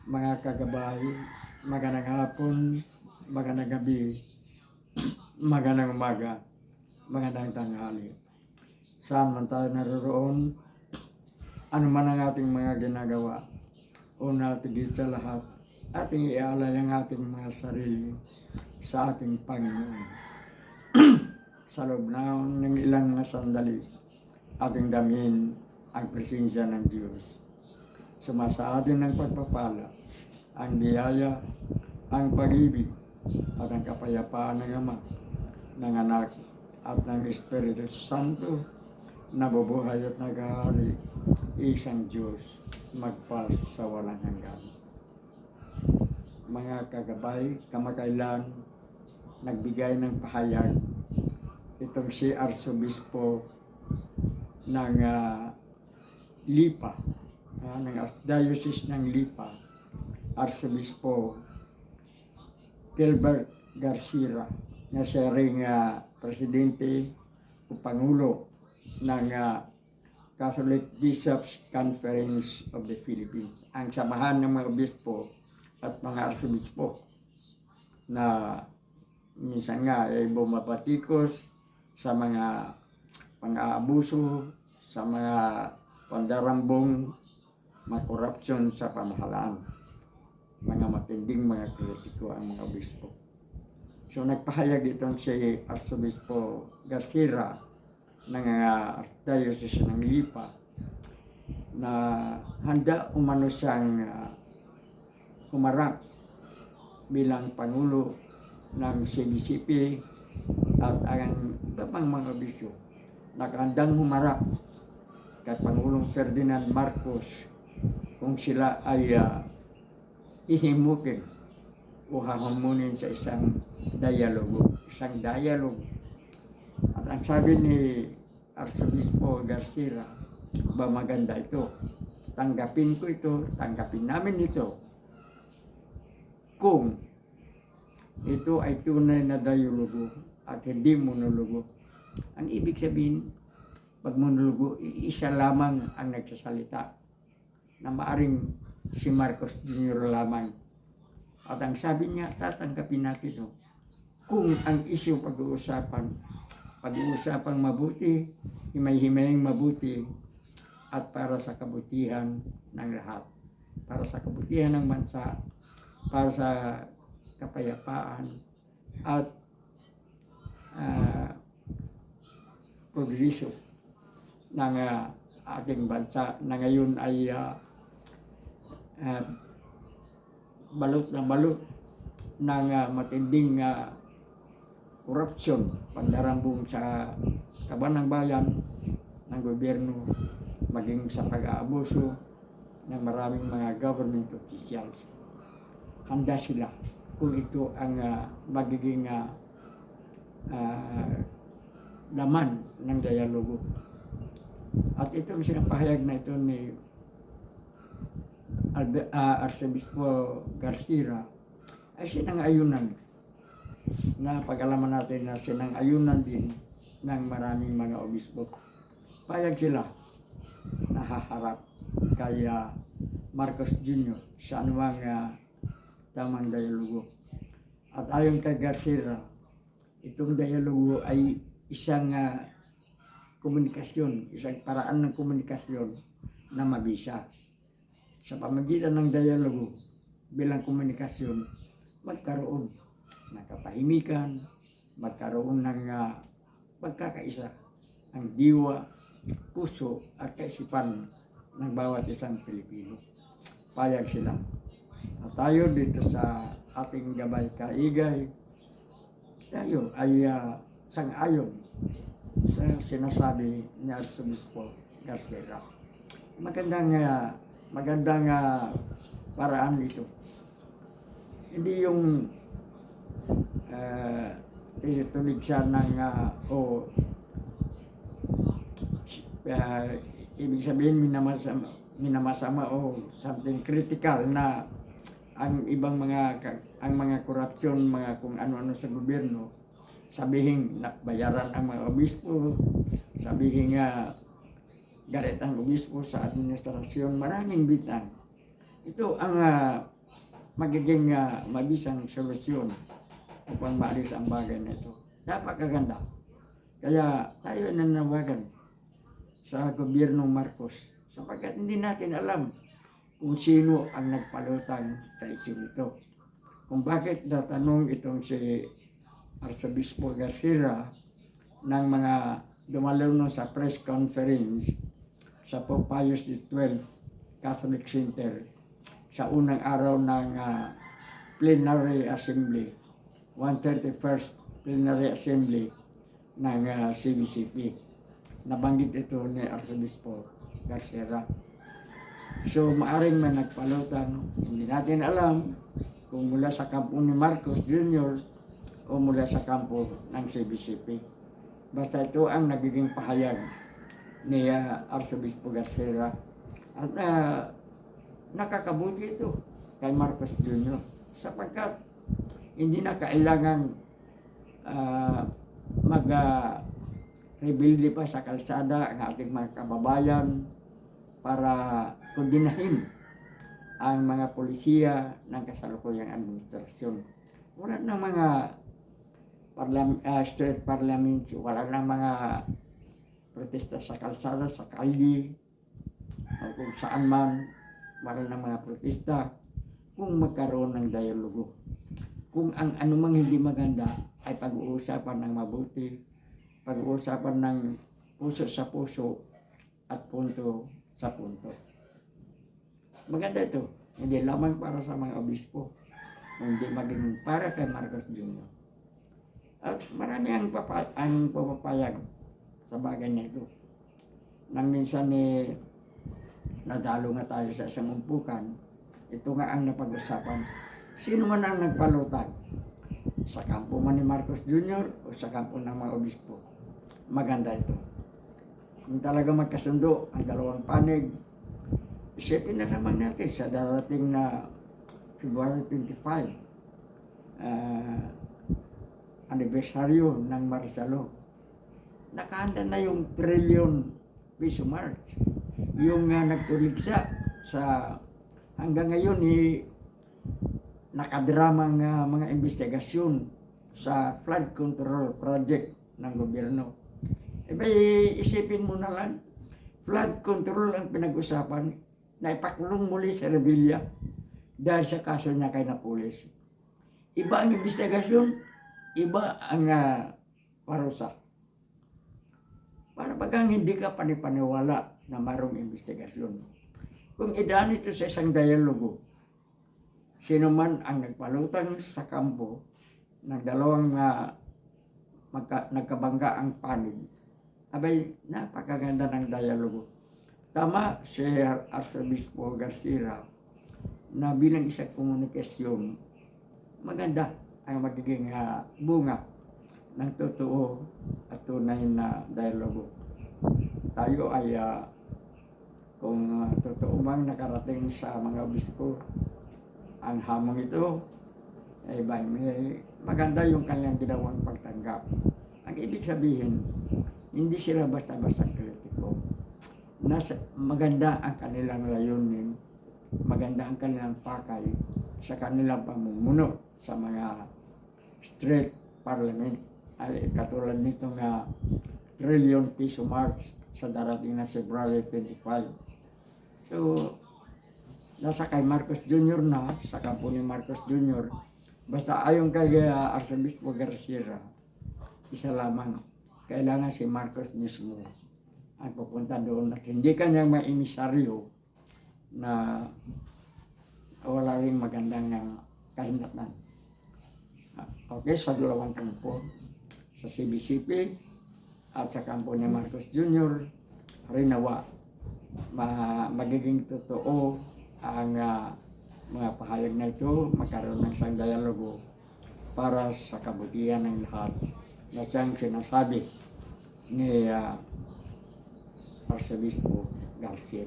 mga kagabay, magandang hapon, magandang gabi, magandang umaga, magandang tanghali. Saan man tayo naroroon, ano man ang ating mga ginagawa, una tigit sa lahat, ating ialay ang ating mga sarili sa ating Panginoon. Sa loob ng ilang na sandali, ating damhin ang presensya ng Diyos. Sumasa atin ng pagpapala, ang biyaya, ang pag-ibig, at ang kapayapaan ng Ama, ng Anak, at ng Espiritu Santo, na bubuhay at naghahari, isang Diyos, magpas sa walang hanggan. Mga kagabay, kamakailan, nagbigay ng pahayag itong si Arsobispo ng Lipa, ng Archdiocese ng Lipa, Arsobispo Gilbert Garcia, na siya ring presidente o pangulo ng Catholic Bishops Conference of the Philippines, ang samahan ng mga obispo at mga arsobispo na minsan nga ay bumabatikos sa mga pang-aabuso, sa mga pandarambong, mga korupsyon sa pamahalaan. Mga matinding mga kritiko ang mga obispo. So nagpahayag itong si Arsobispo Garcia ng Archdiocese ng Lipa na handa umano siyang humarap bilang Pangulo ng CBCP at ang iba pang mga obispo. Nakahandang humarap kay Pangulong Ferdinand Marcos kung sila ay ihimukin o hahamunin sa isang dialogo. At ang sabi ni Arsobispo Garcia, ba maganda ito? Tanggapin ko ito, tanggapin namin ito kung ito ay tunay na dialogo at hindi monologo. Ang ibig sabihin, pag monologo, isa lamang ang nagsasalita na maaring si Marcos Jr. lamang. At ang sabi niya, tatanggapin natin kung ang issue pag-uusapang mabuti, himay-himayang mabuti, at para sa kabutihan ng lahat. Para sa kabutihan ng bansa, para sa kapayapaan, at progreso ng ating bansa na ngayon ay balot na balot ng matinding korupsyon, pandarambong sa kaban ng bayan, ng gobyerno, maging sa pag-aabuso ng maraming mga government officials. Handa sila kung ito ang magiging laman ng dialogo. At itong sinapahayag na ito ni Arsobispo Garcia ay sinang-ayunan na pag-alaman natin na sinang-ayunan din ng maraming mga obispo. Payag sila na haharap kay Marcos Jr. sa anumang tamang dialogo. At ayon kay Garcia, itong dialogo ay isang komunikasyon, isang paraan ng komunikasyon na mabisa. Sa pamagitan ng dialogo bilang komunikasyon, magkaroon ng katahimikan, magkaroon ng pagkakaisa, ang diwa, puso at kaisipan ng bawat isang Pilipino. Payag sila. At tayo dito sa ating gabay kaigay, tayo ay sang-ayon sa sinasabi ni Arsobispo Garcia. Magandang paraan ito. Hindi yung tinutulig siya ng ibig sabihin minamasama o something critical na ang ibang mga korupsyon, mga kung ano-ano sa gobyerno, sabihin na bayaran ang mga obispo, sabihin galit ang obispo sa administrasyon, maraming bitang. Ito ang magiging mabisang solusyon upang maalis ang bagay na ito. Napakaganda. Kaya tayo nanawagan sa gobyernong Marcos sapagkat hindi natin alam kung sino ang nagpalutang sa isyu ito. Kung bakit natanong itong si Arsobispo Garcia ng mga dumalaw nun sa press conference sa Pope Pius XII Catholic Center sa unang araw ng Plenary Assembly, 131st Plenary Assembly ng CBCP. Nabanggit ito ni Arsobispo Garcia. So, maaring man nagpalutang, hindi natin alam kung mula sa kampo ni Marcos Jr. o mula sa kampo ng CBCP. Basta ito ang nagiging pahayag ni Arsobispo Garcia. At nakakabuti ito kay Marcos Jr. sapagkat hindi na kailangan mag-rebuilde pa sa kalsada ang ating mga kababayan para kondinahin ang mga polisiya ng kasalukuyang administrasyon. Wala na mga street parliaments, wala na mga protesta sa kalsada, sa kalye, o kung saan man, wala na mga protesta kung magkaroon ng dialogo. Kung ang anumang hindi maganda ay pag-uusapan ng mabuti, pag-uusapan ng puso sa puso at punto sa punto. Maganda ito, hindi lamang para sa mga obispo, hindi maging para kay Marcos Jr. At marami ang pumapayag sa bagay na ito. Nang minsan nadalo nga tayo sa isang umpukan, ito nga ang napag-usapan. Sino man ang nagpalutang? Sa kampo man ni Marcos Jr. o sa kampo ng mga obispo? Maganda ito. Kung talaga magkasundo ang dalawang panig, isipin na naman natin sa darating na February 25, anibersaryo ng Marisalo. Nakahanda na yung trillion piso march. Yung nagtuligsa sa hanggang ngayon nakadramang mga investigasyon sa flood control project ng gobyerno. Isipin mo na lang, flood control ang pinag-usapan na ipakulong muli sa Revilla dahil sa kaso niya kay Napoles. Iba ang investigasyon, iba ang parusa. Para bagang hindi ka panipaniwala na mayroong investigasyon. Kung idaan ito sa isang dialogo, sino man ang nagpalutang sa kampo ng dalawang nagkabangga ang panig, napakaganda ng dialogo. Tama si Arsobispo Garcia na bilang isang komunikasyon, maganda ang magiging bunga ng totoo at tunay na dialogo. Tayo ay kung totoo bang nakarating sa mga obispo ang hamon ito, may maganda yung kanilang ginawang pagtanggap. Ang ibig sabihin, hindi sila basta-basta kritiko. Maganda ang kanilang layunin, maganda ang kanilang pakay sa kanilang pamumuno sa mga street parliament, ay katulad nitong trillion piso march sa darating na February 25. So, nasa kay Marcos Jr. na, sa kampo ni Marcos Jr. Basta ayon kay Arsobispo Garcia, isa lamang, kailangan si Marcos mismo ang pupunta doon at hindi kanyang maimisaryo na wala rin magandang kahinatnan. Okay, sa dalawang kampo, sa CBCP at sa kampo ni Marcos Jr., rinawa magiging totoo ang mga pahayag na ito, magkaroon ng isang dialogo para sa kabutihan ng lahat na siyang sinasabi ni Arsobispo Garcia.